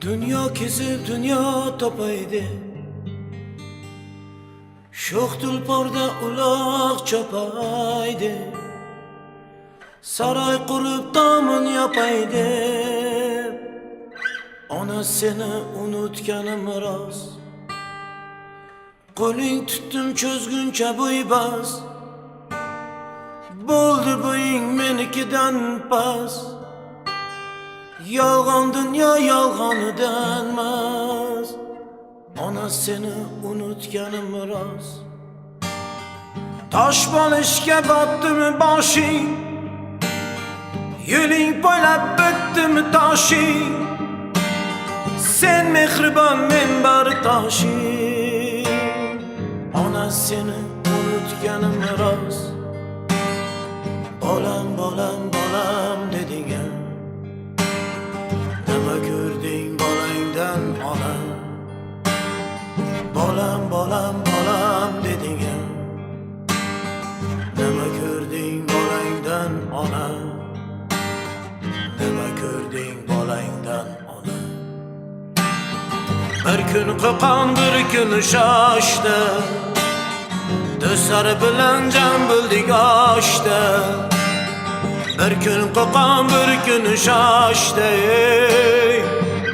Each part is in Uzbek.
Dünya kesip dünya topaydı, sho'x tulporda uloq chopaydi, saroy qurib tomin yopaydi. Ona seni unutganim rost, qo'ling tutdim cho'zguncha bo'ybas. Bo'ldi bo'ying menikidan past, yolg'on dunyo yolg'onidan mast. Ona seni unutganim rost, tosh bo'lishga botdimi boshing, yo'ling poylab bitdimi toshing. Sen mehribon, men bari toshing. Ona seni unutganim rost, bolam bolam bolam deding, nima ko'rding bolangdan ona? Bolam bolam bolam deding, nima ko'rding bolangdan ona? Nima ko'rding bolangdan ona? Bir kun qo'qon, bir kun shoshdi, do'stlar bilan jam bo'ldik oshda. Bir kun qo'qon, bir kun shoshdi,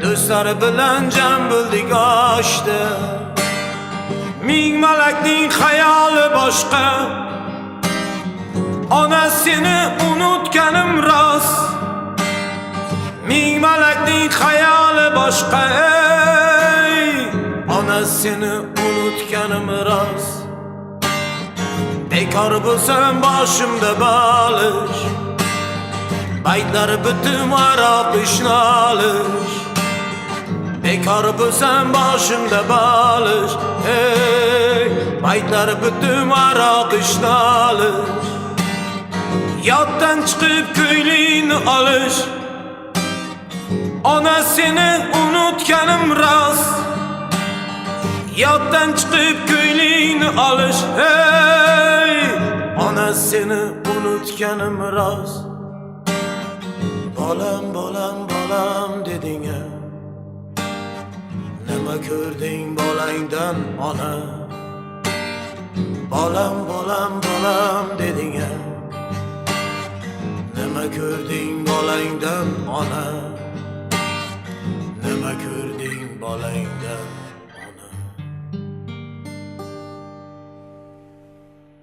do'stlar bilan jam bo'ldik oshda. Ming malakning xayoli boshqa, ona seni unutganim rost. Ming malakning xayoli boshqa, ona seni unutganim rost. Bekor bo'lsam boshimda balish, baytlar bitim aroq ishnolish. Bekor bo'lsam boshimda balish, baytlar bitim aroq ishnolish. Yoddan chiqib ko'ylingni olish, ona seni unutganim rost. Yoddan chiqib ko'ylingni olish, ona seni unutganim rost. Bolam bolam bolam deding, nima ko'rding bolangdan ona? Bolam bolam bolam deding, nima ko'rding bolangdan ona? Nima ko'rding bolangdan?